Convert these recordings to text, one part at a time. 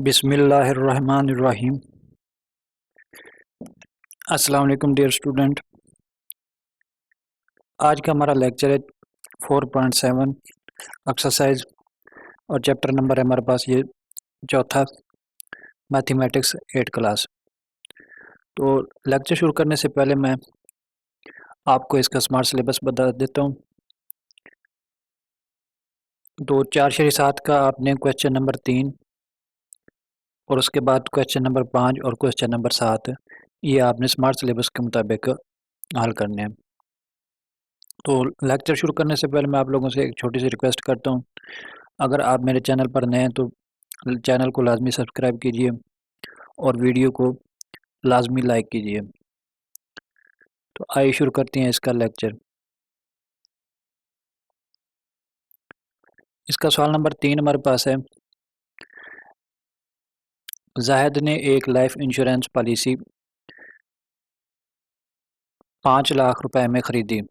बिस्मिल्लाहिर्रहमानिर्रहीम। अस्सलाम वालेकुम डियर स्टूडेंट। आज का हमारा लेक्चर है 4.7 एक्सरसाइज और चैप्टर नंबर है हमारे पास ये चौथा, मैथमेटिक्स 8 क्लास। तो लेक्चर शुरू करने से पहले मैं आपको इसका स्मार्ट सिलेबस बता देता हूँ। तो 4/7 का आपने क्वेश्चन नंबर 3 और उसके बाद क्वेश्चन नंबर 5 और क्वेश्चन नंबर 7 ये आपने स्मार्ट सिलेबस के मुताबिक हल करने हैं। तो लेक्चर शुरू करने से पहले मैं आप लोगों से एक छोटी सी रिक्वेस्ट करता हूँ, अगर आप मेरे चैनल पर नए हैं तो चैनल को लाजमी सब्सक्राइब कीजिए और वीडियो को लाजमी लाइक कीजिए। तो आइए शुरू करते हैं इसका लेक्चर। इसका सवाल नंबर 3 हमारे पास है, जाहिद ने एक लाइफ इंश्योरेंस पॉलिसी 5 लाख रुपए में ख़रीदी।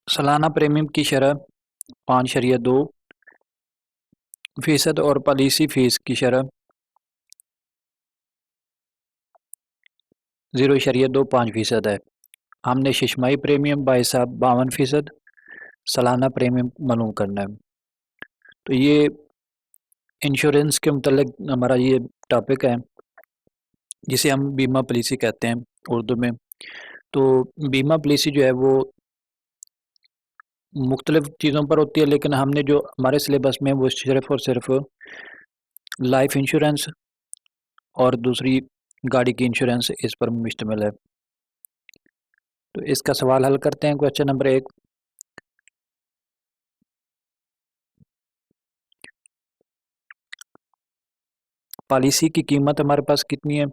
सालाना प्रीमियम की शरह 5.2% और पॉलिसी फ़ीस की शरह 0.25% है। हमने शिशमाही प्रीमियम बाई साहब 52%, सालाना प्रीमियम मालूम करना है। तो ये इंश्योरेंस के मतलब हमारा ये टॉपिक है जिसे हम बीमा पॉलिसी कहते हैं उर्दू में। तो बीमा पॉलिसी जो है वो मुख्तलिफ़ चीज़ों पर होती है, लेकिन हमने जो हमारे सिलेबस में वो सिर्फ़ और सिर्फ लाइफ इंश्योरेंस और दूसरी गाड़ी की इंश्योरेंस इस पर मुश्तमिल है। तो इसका सवाल हल करते हैं। क्वेश्चन नंबर 1, पॉलिसी की कीमत हमारे पास कितनी है?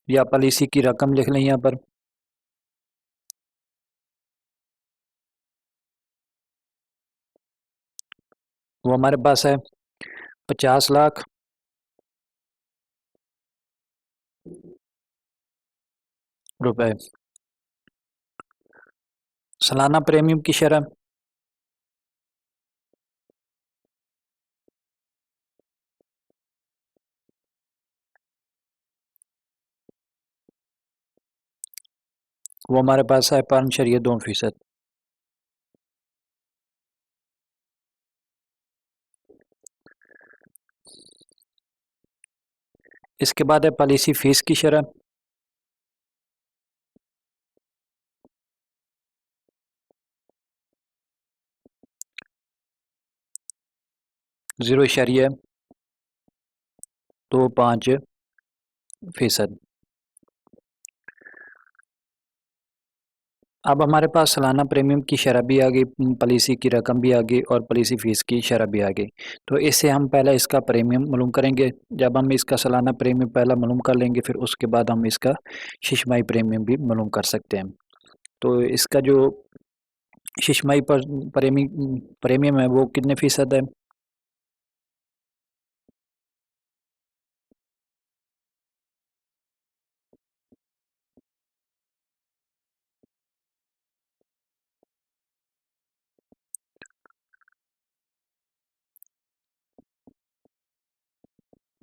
या पॉलिसी की रकम लिख लें यहाँ पर। वो हमारे पास है 50 लाख रुपए। सालाना प्रीमियम की शरह वो हमारे पास है 5.2%। इसके बाद है पॉलिसी फ़ीस की शरह। (0.25%). अब हमारे पास सालाना प्रीमियम की शरह भी आ गई, पॉलिसी की रकम भी आ गई और पॉलिसी फ़ीस की शरह भी आ गई। तो इससे हम पहले इसका प्रीमियम मालूम करेंगे। जब हम इसका सालाना प्रीमियम पहला मालूम कर लेंगे, फिर उसके बाद हम इसका शिशमाही प्रीमियम भी मालूम कर सकते हैं। तो इसका जो शिशमाही पर प्रीमियम है वो कितने फ़ीसद है?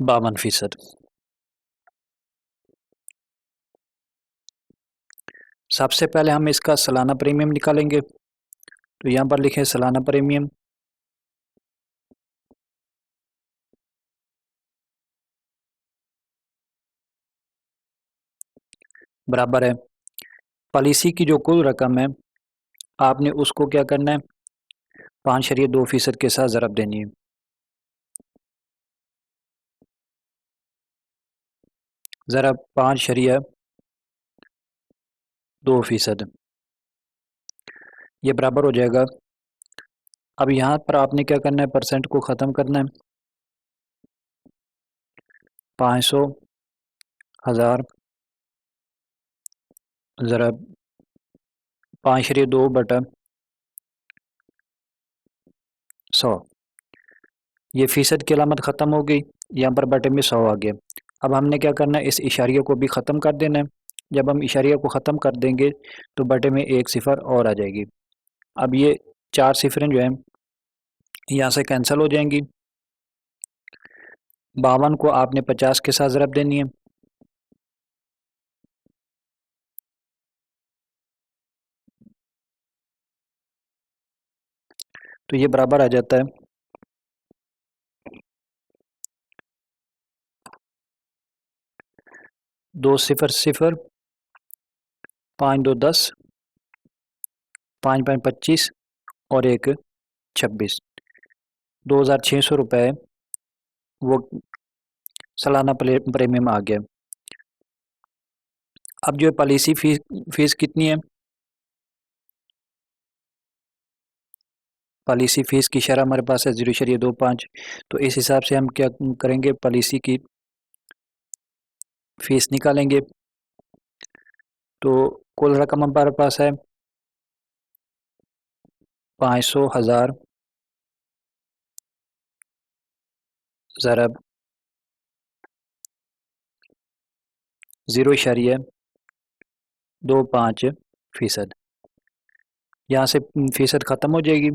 (52%). सबसे पहले हम इसका सालाना प्रीमियम निकालेंगे। तो यहाँ पर लिखें सालाना प्रीमियम बराबर है पॉलिसी की जो कुल रकम है आपने उसको क्या करना है, 5.2% के साथ ज़रब देनी है। ज़रब 5.2%, ये बराबर हो जाएगा। अब यहाँ पर आपने क्या करना है, परसेंट को ख़त्म करना है। 500, 1000 ज़रब 5.2/100। ये फ़ीसद की अलामत ख़त्म हो गई, यहाँ पर बटे में 100 आ गया। अब हमने क्या करना है, इस इशारिया को भी ख़त्म कर देना है। जब हम इशारिया को ख़त्म कर देंगे तो बटे में एक सिफ़र और आ जाएगी। अब ये 4 सिफरें जो हैं यहाँ से कैंसिल हो जाएंगी। 52 को आपने 50 के साथ ज़रब देनी है। तो ये बराबर आ जाता है 2 सिफर सिफर 5 2 10 5 5 25 और 1 26। 2600 रुपये वो सालाना प्रीमियम आ गया। अब जो पॉलिसी फीस कितनी है? पॉलिसी फीस की शरह हमारे पास है 0.25। तो इस हिसाब से हम क्या करेंगे, पॉलिसी की फीस निकालेंगे। तो कुल रकम हमारे पास है 500 हज़ार ज़रब 0.25%। यहाँ से फीसद ख़त्म हो जाएगी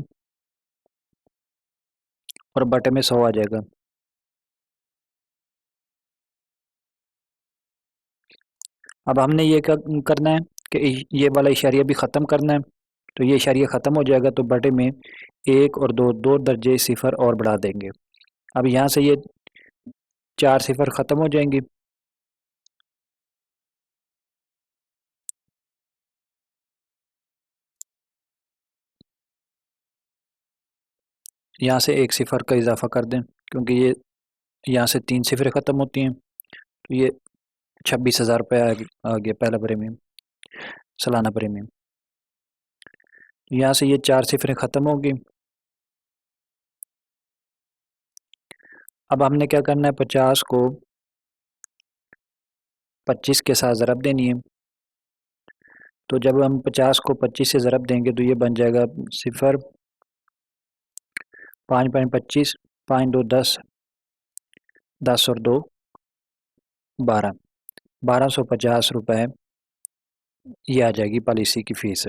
और बटे में 100 आ जाएगा। अब हमने ये करना है कि ये वाला इशारिया भी ख़त्म करना है। तो ये इशारिया ख़त्म हो जाएगा तो बटे में 1 और 2 2 दर्जे सिफर और बढ़ा देंगे। अब यहाँ से ये 4 सिफर ख़त्म हो जाएंगी। यहाँ से 1 सिफर का इजाफा कर दें क्योंकि ये यहाँ से 3 सिफरें ख़त्म होती हैं। तो ये 26,000 रुपये आ गया पहला प्रीमियम, सालाना प्रीमियम। यहाँ से ये 4 सिफरें ख़त्म होगी। अब हमने क्या करना है, 50 को 25 के साथ ज़रब देनी है। तो जब हम 50 को 25 से ज़रब देंगे तो ये बन जाएगा सिफर 5 5 25 5 2 10 10 और 2 12 1250 रुपये ये आ जाएगी पॉलिसी की फ़ीस।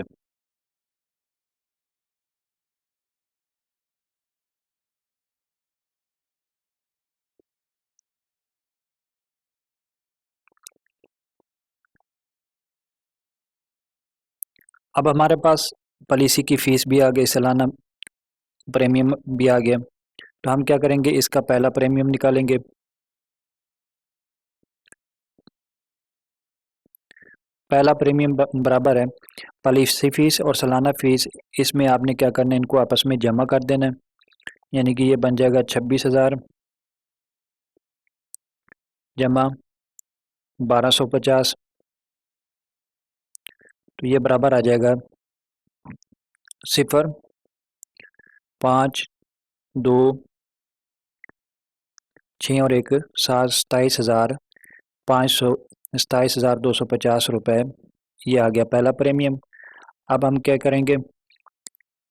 अब हमारे पास पॉलिसी की फ़ीस भी आ गई, सालाना प्रीमियम भी आ गया। तो हम क्या करेंगे, इसका पहला प्रीमियम निकालेंगे। पहला प्रीमियम बराबर है पॉलिसी फ़ीस और सालाना फ़ीस। इसमें आपने क्या करना है, इनको आपस में जमा कर देना है। यानी कि ये बन जाएगा 26,000 जमा 1250। तो ये बराबर आ जाएगा सिफर 5 2 6 और 1 7 27,500 27,250 रुपये ये आ गया पहला प्रीमियम। अब हम क्या करेंगे,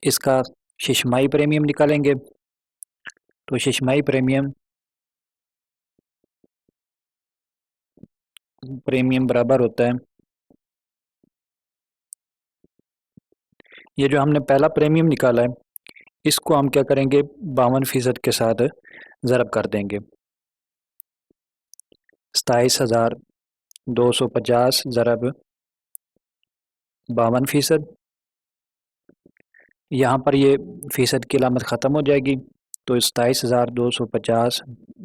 इसका शिशमाही प्रीमियम निकालेंगे। तो शिशमाही प्रीमियम बराबर होता है, ये जो हमने पहला प्रीमियम निकाला है इसको हम क्या करेंगे 52% के साथ ज़रब कर देंगे। 27,250 ज़रब 52%। यहाँ पर ये फ़ीसद की अलामत ख़त्म हो जाएगी। तो 27,250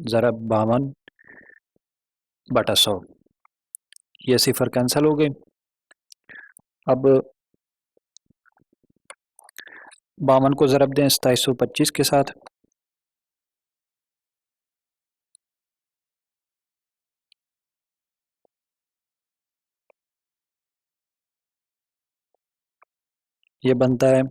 ज़रब 52 बटा 100 ये सिफर कैंसिल हो गए। अब 52 को ज़रब दें 2725 के साथ। ये बनता है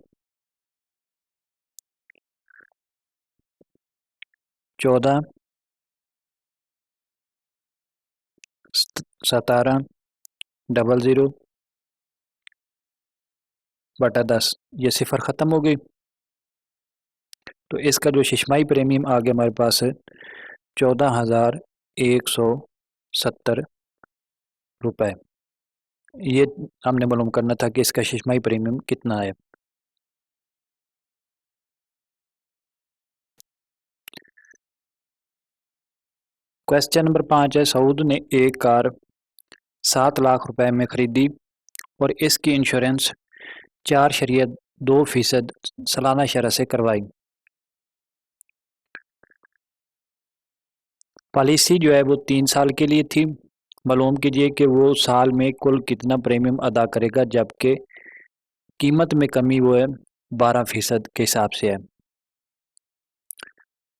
14,17,00 बटा 10 ये सिफर ख़त्म हो गई। तो इसका जो शिशमाही प्रीमियम आ गया हमारे पास है 14,170 रुपये। ये हमने मालूम करना था कि इसका शिशमाही प्रीमियम कितना है। क्वेश्चन नंबर 5 है, सऊद ने एक कार 7 लाख रुपए में खरीदी और इसकी इंश्योरेंस 4.2% सालाना शरह से करवाई। पॉलिसी जो है वो 3 साल के लिए थी। मालूम कीजिए कि वो साल में कुल कितना प्रीमियम अदा करेगा, जबकि कीमत में कमी वो है 12% के हिसाब से है।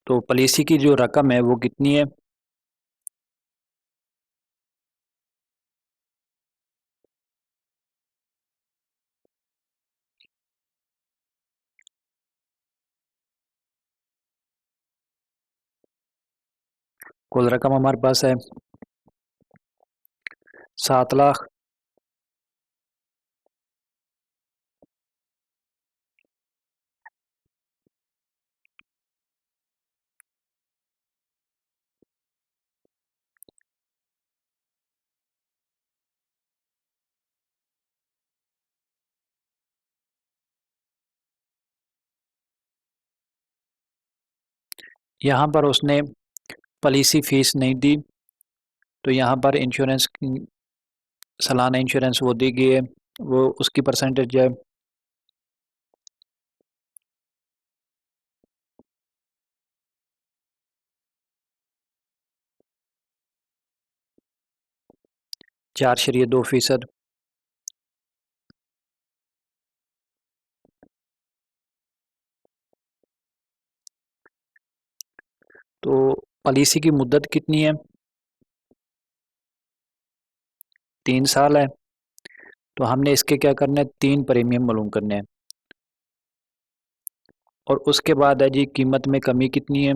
तो पॉलिसी की जो रकम है वो कितनी है? कुल रकम हमारे पास है 7 लाख। यहाँ पर उसने पॉलिसी फीस नहीं दी, तो यहाँ पर इंश्योरेंस सालाना इंश्योरेंस वो दी गई है, वो उसकी परसेंटेज है 4.2%। तो पॉलिसी की मुद्दत कितनी है? 3 साल है। तो हमने इसके क्या करना है, 3 प्रीमियम मालूम करने हैं। और उसके बाद है जी कीमत में कमी कितनी है?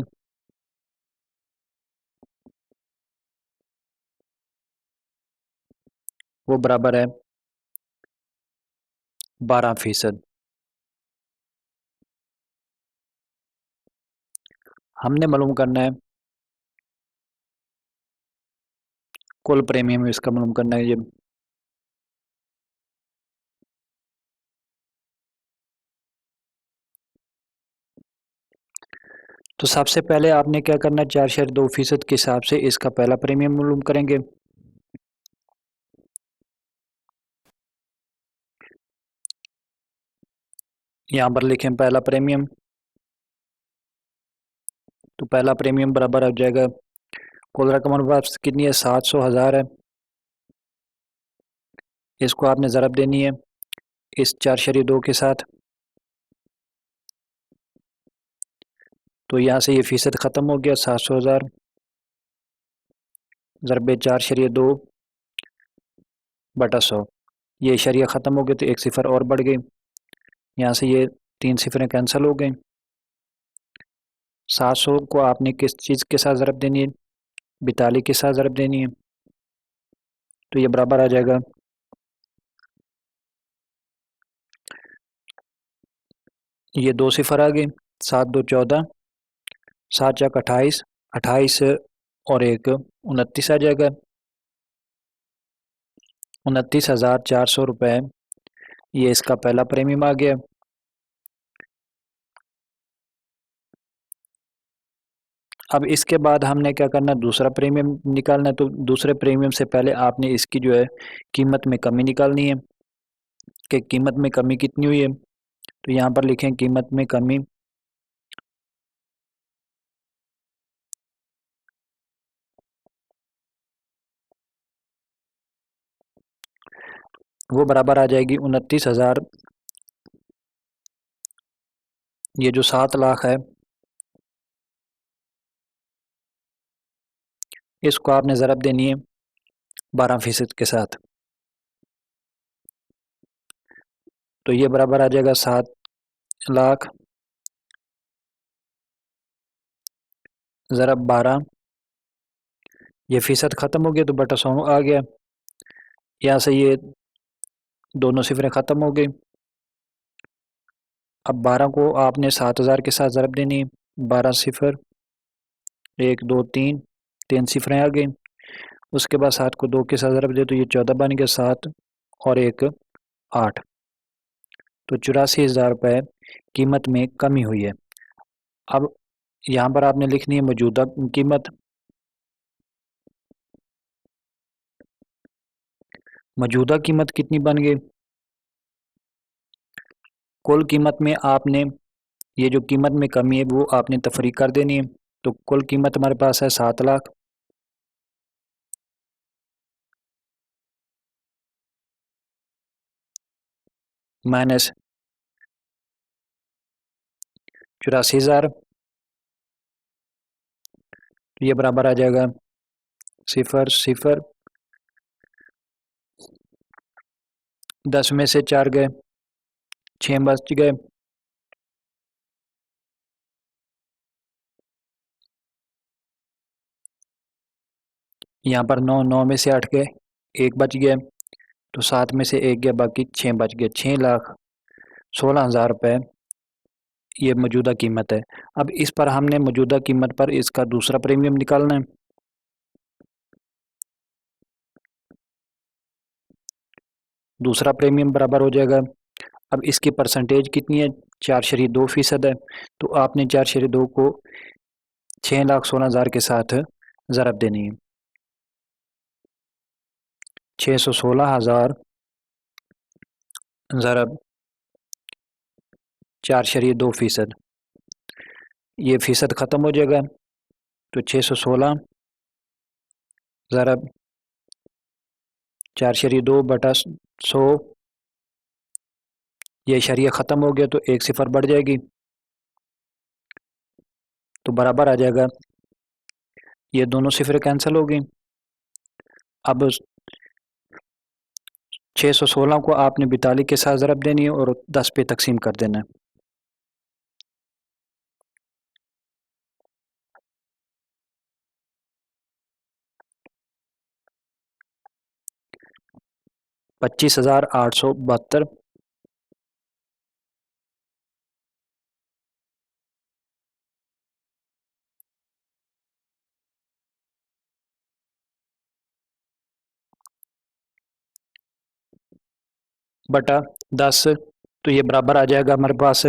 वो बराबर है 12%। हमने मालूम करना है कुल प्रीमियम, इसका मालूम करना है ये। तो सबसे पहले आपने क्या करना है, 4.2% के हिसाब से इसका पहला प्रीमियम मालूम करेंगे। यहाँ पर लिखें पहला प्रीमियम। तो पहला प्रीमियम बराबर हो जाएगा, कुल रकम हमारे पास कितनी है, 700,000 है। इसको आपने ज़रब देनी है इस 4.2 के साथ। तो यहाँ से ये फीसद ख़त्म हो गया, 700,000 ज़रबे 4.2 बटा 100। ये शरिया ख़त्म हो गए तो एक सिफर और बढ़ गई, यहाँ से ये 3 सिफरें कैंसिल हो गई। 700 को आपने किस चीज़ के साथ ज़रब देनी है, 42 के साथ ज़रब देनी है। तो ये बराबर आ जाएगा, ये 2 सिफर आ गए, 7 2 14, 7 चाक 28, 28 और एक 29 आ जाएगा। 29,400 रुपये ये इसका पहला प्रीमियम आ गया। अब इसके बाद हमने क्या करना है, दूसरा प्रीमियम निकालना है। तो दूसरे प्रीमियम से पहले आपने इसकी जो है कीमत में कमी निकालनी है कि कीमत में कमी कितनी हुई है। तो यहाँ पर लिखें कीमत में कमी वो बराबर आ जाएगी 29,000। ये जो 7 लाख है इसको आपने ज़रब देनी है 12% के साथ। तो ये बराबर आ जाएगा 7 लाख ज़रब 12। ये फीसद ख़त्म हो गया तो बटा 100 आ गया। यहाँ से ये दोनों सिफरें ख़त्म हो गई। अब 12 को आपने 7,000 के साथ ज़रब देनी है, 12 सिफर 1 2 3, 3 सिफरें आ गई। उसके बाद 7 को 2 के साथ ज़रब दे तो ये 14 बन गया, 7 और एक 8। तो 84,000 रुपये कीमत में कमी हुई है। अब यहाँ पर आपने लिखनी है मौजूदा कीमत। मौजूदा कीमत कितनी बन गई? कुल कीमत में आपने ये जो कीमत में कमी है वो आपने तफरीक कर देनी है। तो कुल कीमत हमारे पास है 7 लाख माइनस 84,000, तो ये बराबर आ जाएगा 0 0। 10 में से 4 गए, 6 बच गए। यहाँ पर 9, 9 में से 8 गए, 1 बच गया। तो 7 में से 1 गया, बाकी 6 बच गए। 6,16,000 रुपये ये मौजूदा कीमत है। अब इस पर हमने मौजूदा कीमत पर इसका दूसरा प्रीमियम निकालना है। दूसरा प्रीमियम बराबर हो जाएगा, अब इसकी परसेंटेज कितनी है? 4.2% है। तो आपने 4.2 को 6,16,000 के साथ ज़रब देनी है। 616,000 ज़रब 4.2%, ये फ़ीसद ख़त्म हो जाएगा। तो 616 ज़रब 4.2 बटा 100, ये इशारिया ख़त्म हो गया तो एक सिफर बढ़ जाएगी, तो बराबर आ जाएगा। ये दोनों सिफरें कैंसिल हो गई। अब 616 को आपने 42 के साथ ज़रब देनी है और 10 पे तकसीम कर देना है। $25,872 बटा 10, तो ये बराबर आ जाएगा हमारे पास,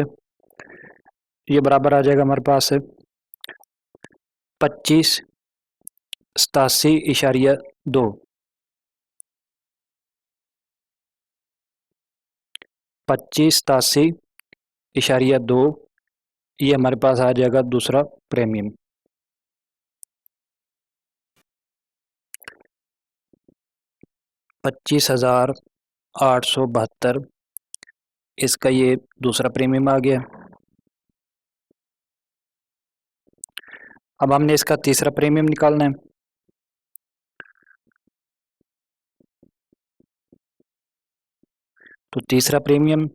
ये बराबर आ जाएगा हमारे पास 2587.2। 2587.2, ये हमारे पास आ जाएगा दूसरा प्रीमियम। $25,872 इसका ये दूसरा प्रीमियम आ गया। अब हमने इसका तीसरा प्रीमियम निकालना है। तो तीसरा प्रीमियम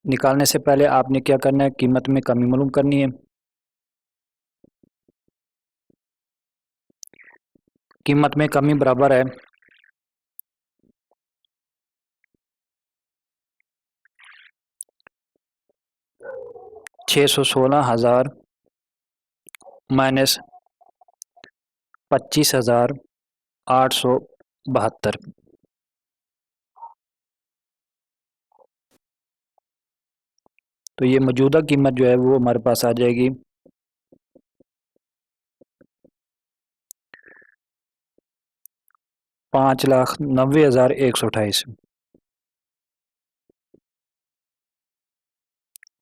निकालने से पहले आपने क्या करना है? कीमत में कमी मालूम करनी है। कीमत में कमी बराबर है 616,000 माइनस 25,872। तो ये मौजूदा कीमत जो है वो हमारे पास आ जाएगी 5,90,128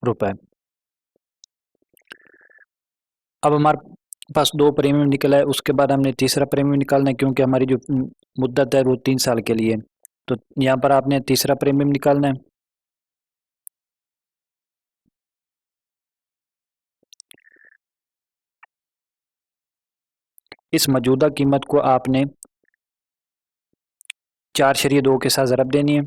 रुपए। अब हमारे पास 2 प्रीमियम निकला है, उसके बाद हमने तीसरा प्रीमियम निकालना है, क्योंकि हमारी जो मुद्दत है वो 3 साल के लिए। तो यहाँ पर आपने तीसरा प्रीमियम निकालना है। इस मौजूदा कीमत को आपने 4.2 के साथ ज़रब देनी है।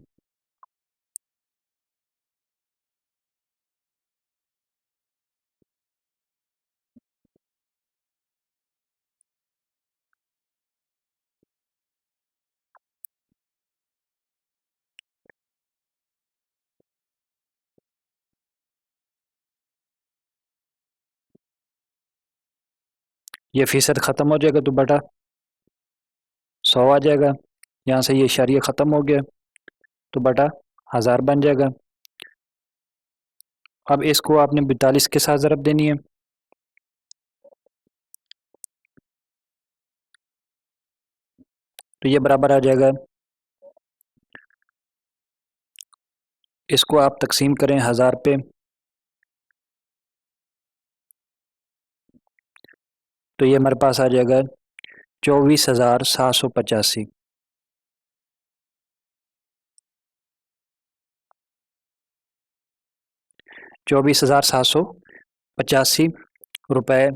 ये फ़ीसद ख़त्म हो जाएगा तो बटा 100 आ जाएगा। यहाँ से ये इशारिया ख़त्म हो गया तो बटा 1000 बन जाएगा। अब इसको आपने 42 के साथ ज़रब देनी है। तो ये बराबर आ जाएगा इसको आप तकसीम करें 1000 पे, तो ये हमारे पास आ जाएगा 24,785। 24,785 रुपये,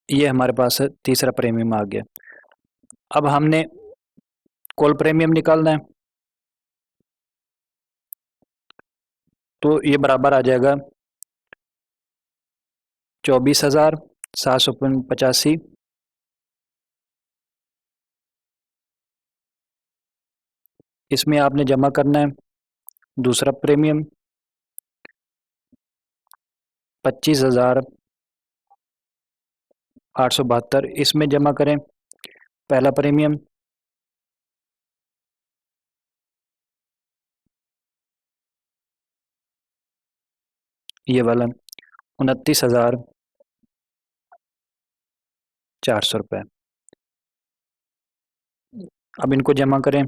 ये हमारे पास तीसरा प्रीमियम आ गया। अब हमने कॉल प्रीमियम निकालना है, तो ये बराबर आ जाएगा 24,785। इसमें आपने जमा करना है दूसरा प्रीमियम 25,872। इसमें जमा करें पहला प्रीमियम ये वाला 29,400 रुपये। अब इनको जमा करें,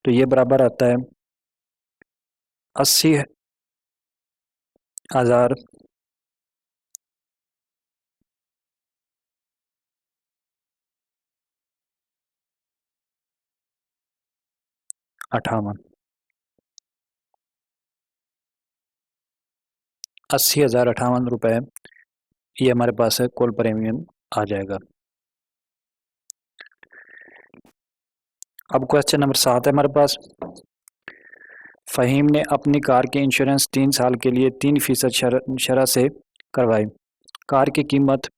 तो ये बराबर आता है 80,000 58। 80,058 रुपये ये हमारे पास है कॉल प्रीमियम आ जाएगा। अब क्वेश्चन नंबर 7 है हमारे पास। फ़हीम ने अपनी कार की इंश्योरेंस 3 साल के लिए 3% शरह से करवाई। कार की कीमत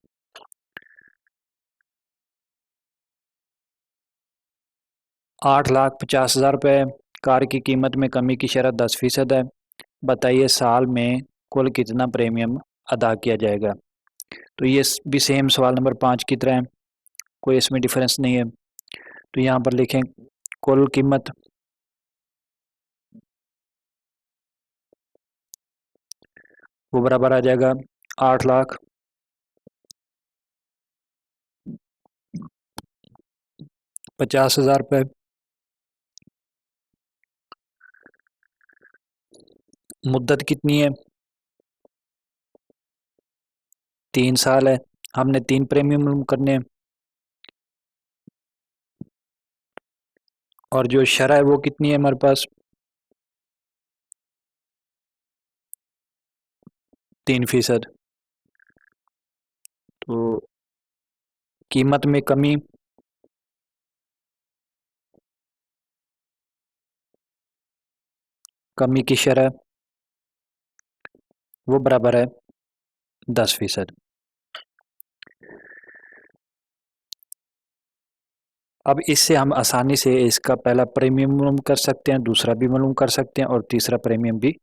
8,50,000 रुपये है। कार की कीमत में कमी की शरह 10% है। बताइए साल में कुल कितना प्रीमियम अदा किया जाएगा। तो ये भी सेम सवाल नंबर 5 की तरह है, कोई इसमें डिफरेंस नहीं है। तो यहाँ पर लिखें कुल कीमत वो बराबर आ जाएगा 8,50,000 रुपये। मुद्दत कितनी है, 3 साल है। हमने 3 प्रीमियम करने हैं और जो शरह है वो कितनी है हमारे पास 3%। तो कीमत में कमी की शरह वो बराबर है 10%। अब इससे हम आसानी से इसका पहला प्रीमियम मालूम कर सकते हैं, दूसरा भी मालूम कर सकते हैं और तीसरा प्रीमियम भी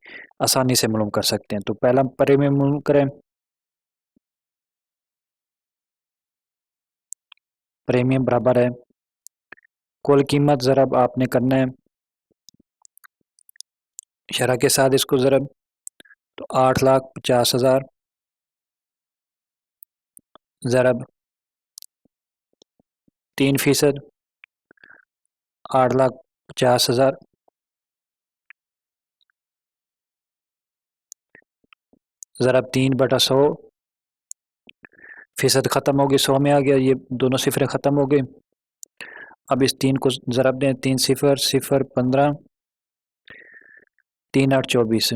आसानी से मालूम कर सकते हैं। तो पहला प्रीमियम मालूम करें। प्रीमियम बराबर है कुल कीमत ज़रब आपने करना है शरह के साथ इसको ज़रब, तो 8,50,000 ज़रब 3%, 8,50,000 ज़रब 3/100। फ़ीसद ख़त्म हो गई, 100 में आ गया, ये दोनों सिफरें ख़त्म हो गई। अब इस 3 को ज़रब दें, 3 सिफर 0 15 3 8 24,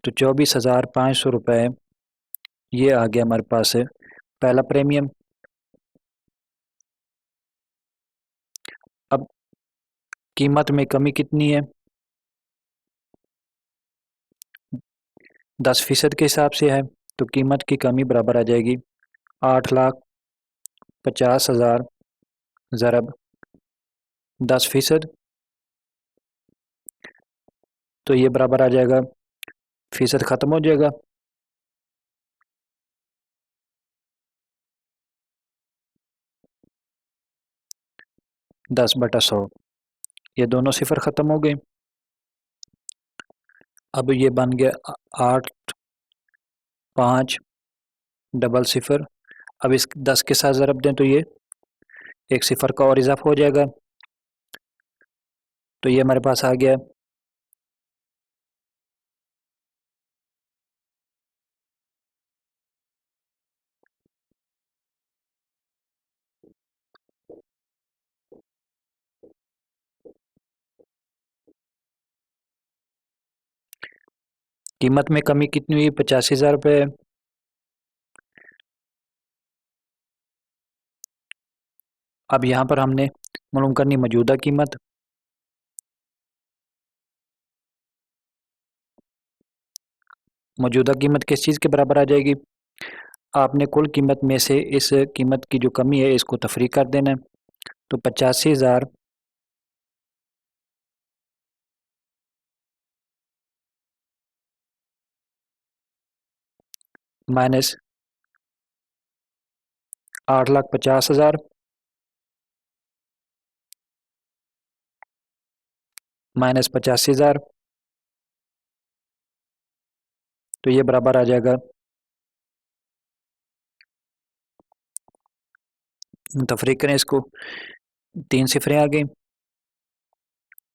तो 24,500 रुपये ये आ गया हमारे पास है पहला प्रीमियम। अब कीमत में कमी कितनी है 10% के हिसाब से है, तो कीमत की कमी बराबर आ जाएगी 8,50,000 ज़रब 10%, तो ये बराबर आ जाएगा, फ़ीसद ख़त्म हो जाएगा, 10/100। ये दोनों सिफर ख़त्म हो गए। अब ये बन गया 8500। अब इस 10 के साथ ज़रब दें तो ये एक सिफर का और इजाफा हो जाएगा, तो ये हमारे पास आ गया। कीमत में कमी कितनी हुई? 85,000 रुपये। अब यहाँ पर हमने मालूम करनी मौजूदा कीमत। मौजूदा कीमत किस चीज़ के बराबर आ जाएगी? आपने कुल कीमत में से इस कीमत की जो कमी है इसको तफरीक कर देना है। तो 85,000 माइनस 8,50,000 माइनस 85,000, तो ये बराबर आ जाएगा। तफरीक करें इसको, 3 सिफरें आ गई।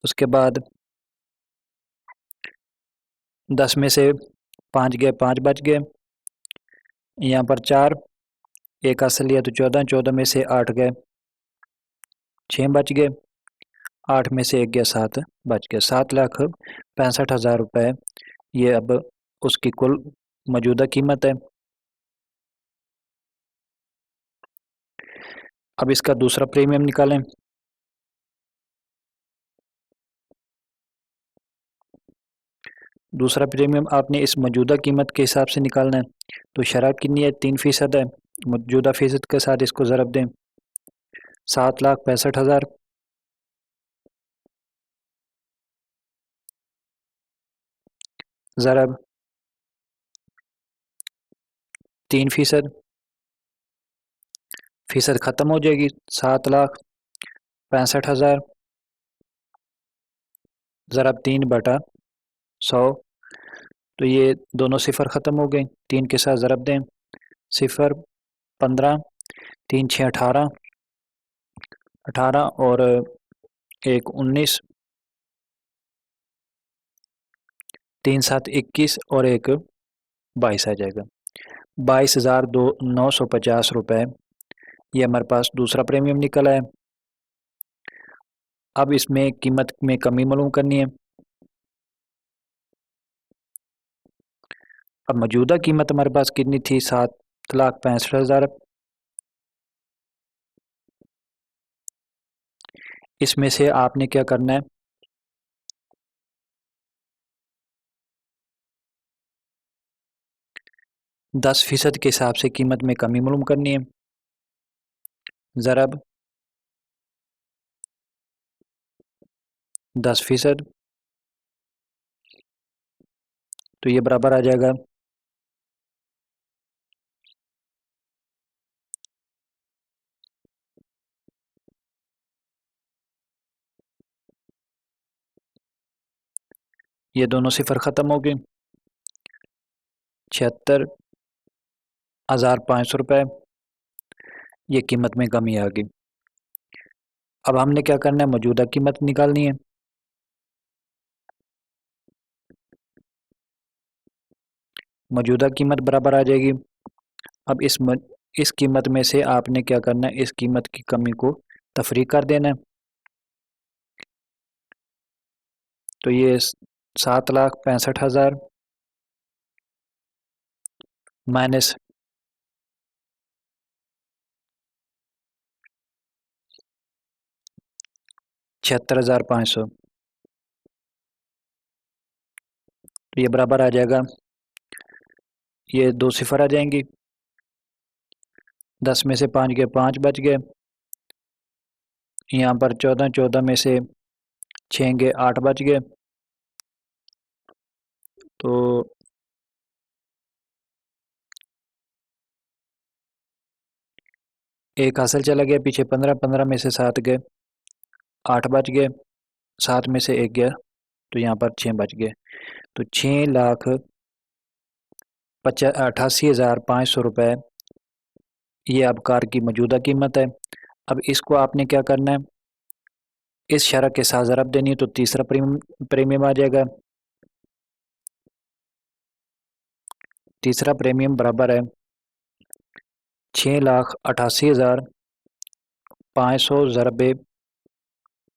उसके बाद 10 में से 5 गए, 5 बच गए। यहाँ पर 4, एक हासिल लिया तो 14, 14 में से 8 गए, 6 बच गए। 8 में से 1 गया, 7 बच गया। 7,65,000 रुपये ये अब उसकी कुल मौजूदा कीमत है। अब इसका दूसरा प्रीमियम निकालें। दूसरा प्रीमियम आपने इस मौजूदा कीमत के हिसाब से निकालना है। तो शरह कितनी है? 3% है। मौजूदा फ़ीसद के साथ इसको ज़रब दें, 7,65,000 ज़रब 3%, फ़ीसद ख़त्म हो जाएगी। 7,65,000 ज़रब 3/100, तो ये दोनों सिफर ख़त्म हो गए। 3 के साथ ज़रब दें, सिफर 15, 3 6 18, 18 और 1 19, 3 7 21 और 1 22 आ जाएगा। 22,950 रुपये ये हमारे पास दूसरा प्रीमियम निकला है। अब इसमें कीमत में कमी मालूम करनी है। अब मौजूदा कीमत हमारे पास कितनी थी? 7,65,000। इसमें से आपने क्या करना है, 10% के हिसाब से कीमत में कमी मालूम करनी है। ज़रब 10%, तो ये बराबर आ जाएगा। ये दोनों सिफर ख़त्म हो गए। 76,500 रुपये ये कीमत में कमी आ गई। अब हमने क्या करना है, मौजूदा कीमत निकालनी है। मौजूदा कीमत बराबर आ जाएगी। अब इस कीमत में से आपने क्या करना है, इस कीमत की कमी को तफरीक कर देना है। तो ये 7,65,000 माइनस 76,500, तो ये बराबर आ जाएगा। ये 2 सिफर आ जाएंगी। 10 में से 5 गए, 5 बच गए। यहाँ पर 14, 14 में से 6 गए, 8 बच गए। तो एक हासिल चला गया पीछे, 15, 15 में से 7 गए, 8 बच गए। 7 में से 1 गया, तो यहाँ पर 6 बच गए। तो 6,88,500 रुपये ये अब कार की मौजूदा कीमत है। अब इसको आपने क्या करना है, इस शरह के साथ ज़रब देनी है, तो तीसरा प्रीमियम आ जाएगा। तीसरा प्रीमियम बराबर है 6,88,500 ज़रबे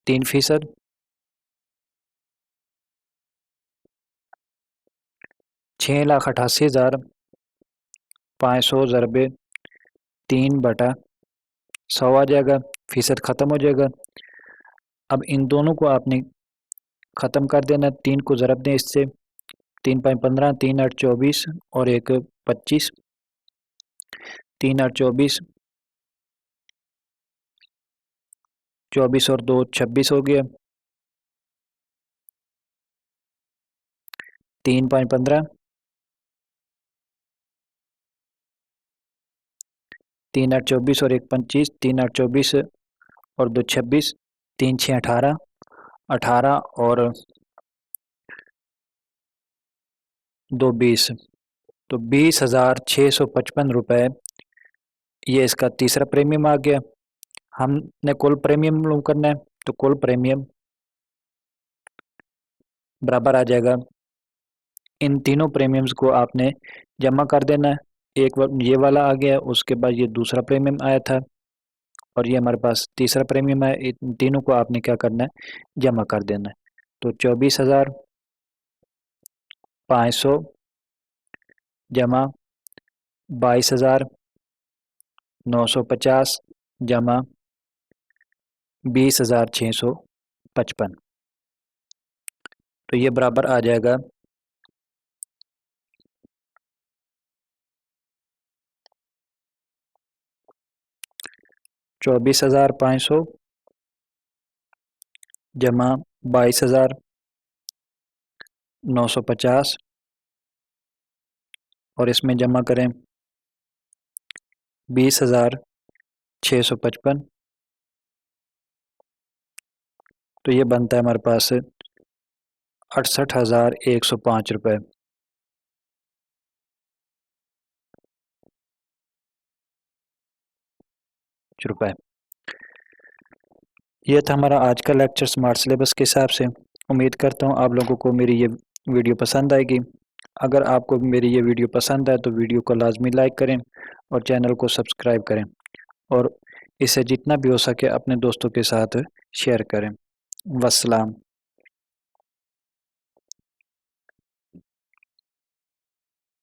3%। 6,88,500 ज़रबे 3/100 आ जाएगा, फीसद ख़त्म हो जाएगा। अब इन दोनों को आपने ख़त्म कर देना, 3 को ज़रब दें इससे, 3 5 15, 3 8 24 और 1 25, 3 8 24, 24 और 2 26 हो गया, 3 5 15, 3 8 24 और 1 25, 3 8 24 और 2 26, 3 6 18, 18 और 2 20, तो 20,655 रुपये ये इसका तीसरा प्रीमियम आ गया। हमने कुल प्रीमियम मालूम करना है, तो कुल प्रीमियम बराबर आ जाएगा, इन तीनों प्रीमियम्स को आपने जमा कर देना है। एक ये वाला आ गया, उसके बाद ये दूसरा प्रीमियम आया था और ये हमारे पास तीसरा प्रीमियम है। इन तीनों को आपने क्या करना है, जमा कर देना है। तो 24,500 जमा 22,950 जमा 20,655, तो ये बराबर आ जाएगा 24,500 जमा 22,950 और इसमें जमा करें 20,655, तो ये बनता है हमारे पास 68,105 रुपये। ये था हमारा आज का लेक्चर स्मार्ट सिलेबस के हिसाब से। उम्मीद करता हूँ आप लोगों को मेरी ये वीडियो पसंद आएगी। अगर आपको मेरी ये वीडियो पसंद आए तो वीडियो को लाजमी लाइक करें और चैनल को सब्सक्राइब करें और इसे जितना भी हो सके अपने दोस्तों के साथ शेयर करें। वस्सलाम।